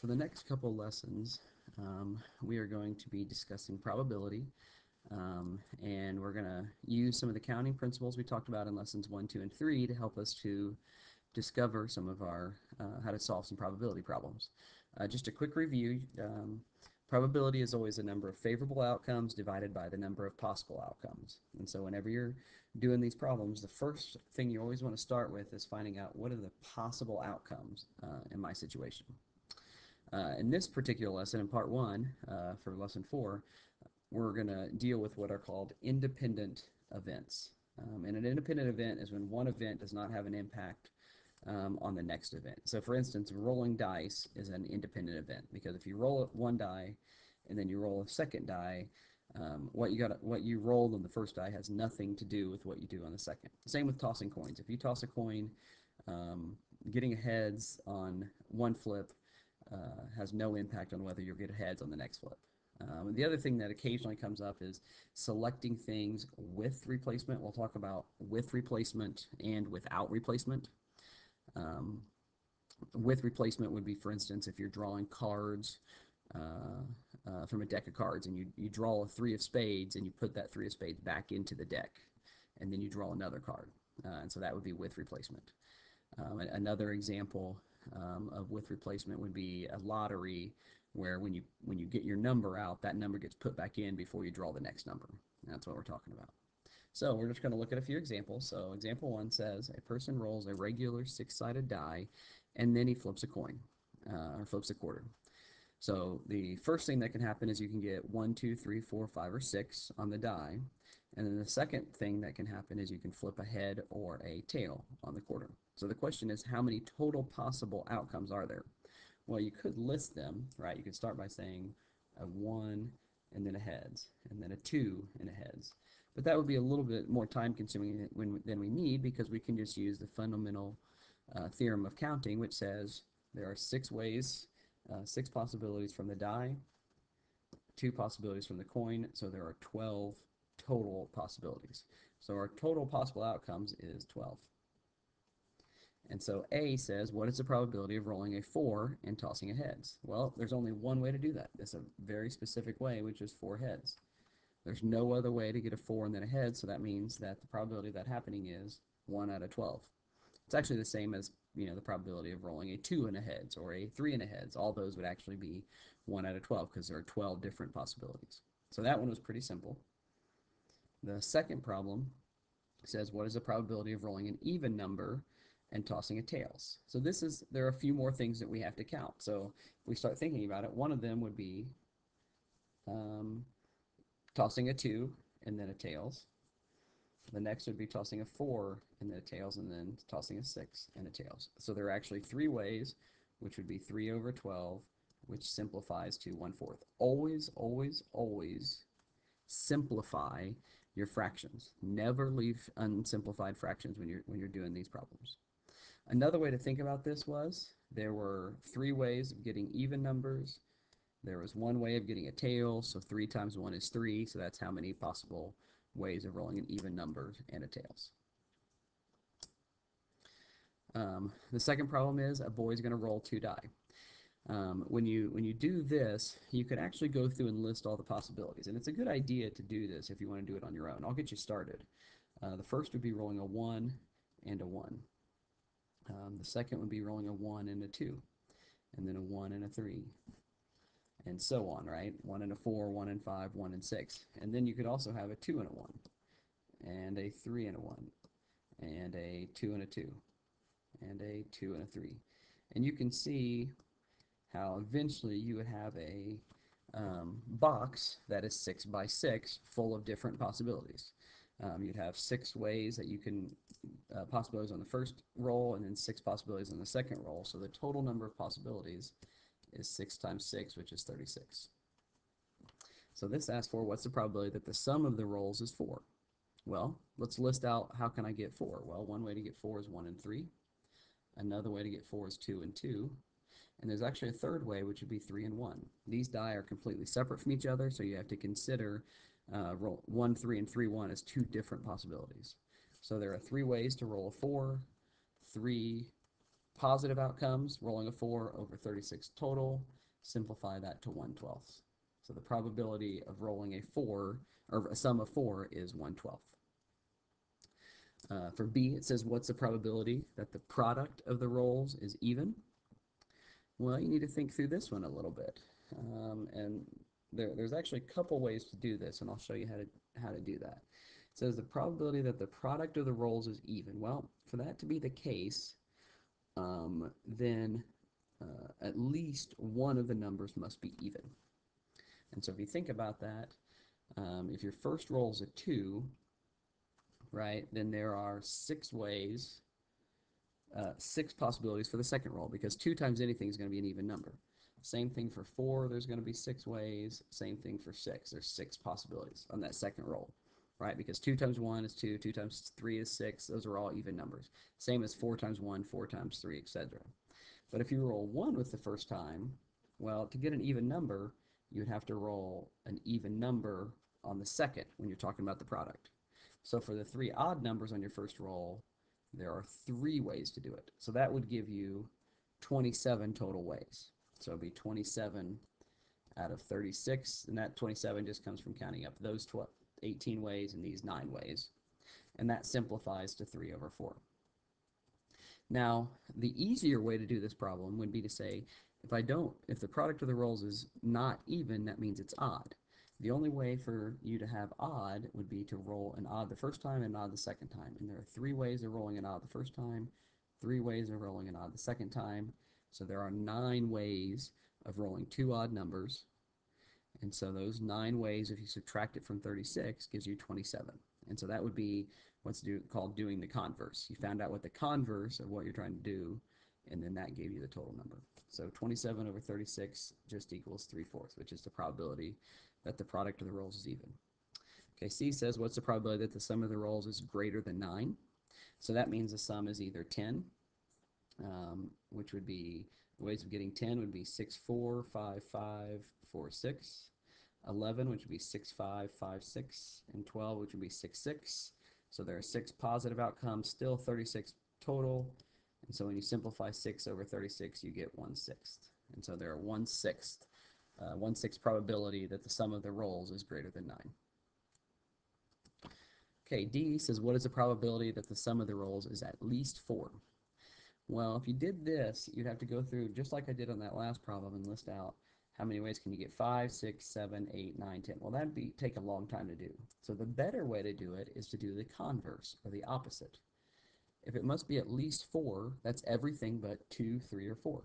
For the next couple lessons, we are going to be discussing probability, and we're going to use some of the counting principles we talked about in lessons 1, 2, and 3 to help us to discover some of our how to solve some probability problems. Just a quick review. Probability is always a number of favorable outcomes divided by the number of possible outcomes. And so whenever you're doing these problems, the first thing you always want to start with is finding out what are the possible outcomes in my situation. In this particular lesson, in part 1, for lesson 4, we're going to deal with what are called independent events. And an independent event is when one event does not have an impact on the next event. So for instance, rolling dice is an independent event, because if you roll one die and then you roll a second die, what you rolled on the first die has nothing to do with what you do on the second. Same with tossing coins. If you toss a coin, getting a heads on one flip has no impact on whether you'll get heads on the next flip. The other thing that occasionally comes up is selecting things with replacement. We'll talk about with replacement and without replacement. With replacement would be, for instance, if you're drawing cards from a deck of cards and you draw a 3 of spades and you put that 3 of spades back into the deck, and then you draw another card. And so that would be with replacement. Another example of with replacement would be a lottery, where when you get your number out, that number gets put back in before you draw the next number. That's what we're talking about. So we're just going to look at a few examples. So example 1 says a person rolls a regular 6-sided die and then he flips a coin, or flips a quarter. So the first thing that can happen is you can get 1, 2, 3, 4, 5, or 6 on the die. And then the second thing that can happen is you can flip a head or a tail on the quarter. So the question is, how many total possible outcomes are there? Well, you could list them, right? You could start by saying a 1 and then a heads, and then a 2 and a heads. But that would be a little bit more time consuming than we need, because we can just use the fundamental theorem of counting, which says there are 6 ways, 6 possibilities from the die, 2 possibilities from the coin, so there are 12 total possibilities. So our total possible outcomes is 12. And so A says, what is the probability of rolling a 4 and tossing a heads? Well, there's only one way to do that. It's a very specific way, which is 4 heads. There's no other way to get a 4 and then a head, so that means that the probability of that happening is 1 out of 12. It's actually the same as, the probability of rolling a 2 and a heads or a 3 and a heads. All those would actually be 1 out of 12, because there are 12 different possibilities. So that one was pretty simple. The second problem says, what is the probability of rolling an even number and tossing a tails? So there are a few more things that we have to count. So if we start thinking about it, one of them would be tossing a 2 and then a tails. The next would be tossing a 4 and then a tails, and then tossing a 6 and a tails. So there are actually 3 ways, which would be 3 over 12, which simplifies to 1/4. Always, always, always simplify your fractions. Never leave unsimplified fractions when you're doing these problems. Another way to think about this was, there were 3 ways of getting even numbers. There was 1 way of getting a tail, so 3 times 1 is 3, so that's how many possible ways of rolling an even number and a tails. The second problem is, a boy is going to roll 2 die. When you do this, you could actually go through and list all the possibilities, and it's a good idea to do this if you want to do it on your own. I'll get you started. The first would be rolling a 1 and a 1. The second would be rolling a 1 and a 2, and then a 1 and a 3, and so on, right? 1 and a 4, 1 and 5, 1 and 6. And then you could also have a 2 and a 1, and a 3 and a 1, and a 2 and a 2, and a 2 and a 3. And you can see how eventually you would have a box that is 6 by 6 full of different possibilities. You'd have 6 ways that you can, possibilities on the first roll, and then 6 possibilities on the second roll. So the total number of possibilities is 6 times 6, which is 36. So this asks for, what's the probability that the sum of the rolls is 4? Well, let's list out, how can I get 4? Well, one way to get 4 is 1 and 3. Another way to get 4 is 2 and 2. And there's actually a third way, which would be 3 and 1. These die are completely separate from each other, so you have to consider roll 1, 3, and 3, 1 as 2 different possibilities. So there are 3 ways to roll a 4, 3, positive outcomes, rolling a 4 over 36 total, simplify that to 1/12. So the probability of rolling a 4, or a sum of 4, is 1/12. For B, it says, what's the probability that the product of the rolls is even? Well, you need to think through this one a little bit. And there's actually a couple ways to do this, and I'll show you how to do that. It says the probability that the product of the rolls is even. Well, for that to be the case, then at least one of the numbers must be even. And so if you think about that, if your first roll is a 2, right, then there are 6 ways, 6 possibilities for the second roll, because 2 times anything is going to be an even number. Same thing for 4, there's going to be 6 ways. Same thing for 6, there's 6 possibilities on that second roll, right? Because 2 times 1 is 2, 2 times 3 is 6, those are all even numbers. Same as 4 times 1, 4 times 3, etc. But if you roll 1 with the first time, well, to get an even number, you would have to roll an even number on the second when you're talking about the product. So for the 3 odd numbers on your first roll, there are 3 ways to do it. So that would give you 27 total ways. So it would be 27 out of 36, and that 27 just comes from counting up those 18 ways and these 9 ways. And that simplifies to 3 over 4. Now, the easier way to do this problem would be to say, if the product of the rolls is not even, that means it's odd. The only way for you to have odd would be to roll an odd the first time and an odd the second time. And there are 3 ways of rolling an odd the first time, 3 ways of rolling an odd the second time. So there are 9 ways of rolling 2 odd numbers. And so those 9 ways, if you subtract it from 36, gives you 27. And so that would be what's called doing the converse. You found out what the converse of what you're trying to do, and then that gave you the total number. So 27 over 36 just equals 3/4, which is the probability that the product of the rolls is even. Okay, C says, what's the probability that the sum of the rolls is greater than 9? So that means the sum is either 10, which would be, the ways of getting 10 would be 6, 4, 5, 5, 4, 6. 11, which would be 6, 5, 5, 6, and 12, which would be 6, 6. So there are 6 positive outcomes, still 36 total. And so when you simplify 6 over 36, you get 1/6. And so there are 1/6, 1/6 probability that the sum of the rolls is greater than 9. Okay, D says, what is the probability that the sum of the rolls is at least 4? Well, if you did this, you'd have to go through, just like I did on that last problem, and list out how many ways can you get 5, 6, 7, 8, 9, 10. Well, that'd take a long time to do. So the better way to do it is to do the converse, or the opposite. If it must be at least 4, that's everything but 2, 3, or 4.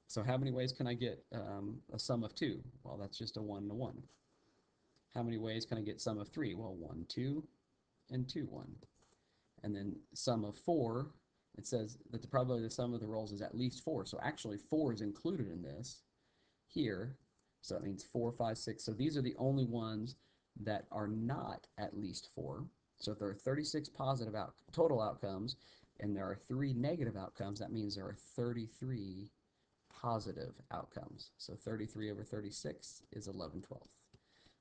So how many ways can I get a sum of 2? Well, that's just a 1 and a 1. How many ways can I get sum of 3? Well, 1, 2, and 2, 1. And then sum of 4, it says that the probability of the sum of the rolls is at least 4. So actually 4 is included in this here. So that means 4, 5, 6. So these are the only ones that are not at least 4. So if there are 36 positive total outcomes and there are 3 negative outcomes, that means there are 33 positive outcomes. So 33 over 36 is 11/12.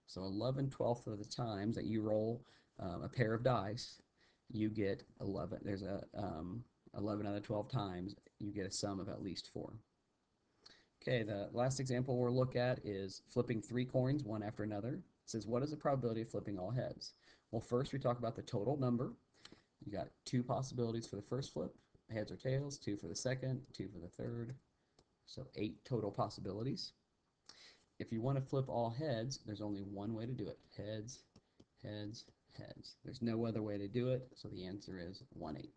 So 11/12 of the times that you roll a pair of dice, you get 11. There's a 11 out of 12 times you get a sum of at least 4. Okay, the last example we'll look at is flipping 3 coins one after another. It says, what is the probability of flipping all heads? Well, first we talk about the total number. You got 2 possibilities for the first flip, heads or tails, 2 for the second, 2 for the third. So 8 total possibilities. If you want to flip all heads, there's only one way to do it. Heads, heads, heads. There's no other way to do it, so the answer is 1/8. It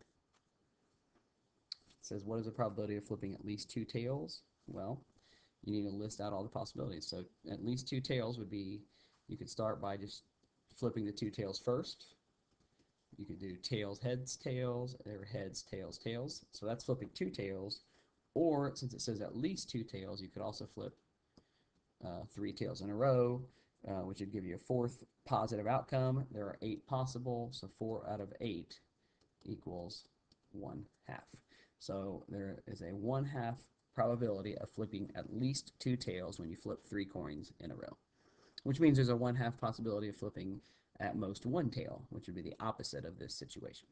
says, what is the probability of flipping at least 2 tails? Well, you need to list out all the possibilities. So at least 2 tails would be, you could start by just flipping the 2 tails first. You could do tails, heads, tails, or heads, tails, tails. So that's flipping 2 tails. Or since it says at least 2 tails, you could also flip 3 tails in a row, which would give you a 4th positive outcome. There are 8 possible, so 4 out of 8 equals 1/2. So there is a 1/2 probability of flipping at least 2 tails when you flip 3 coins in a row, which means there's a 1/2 possibility of flipping at most 1 tail, which would be the opposite of this situation.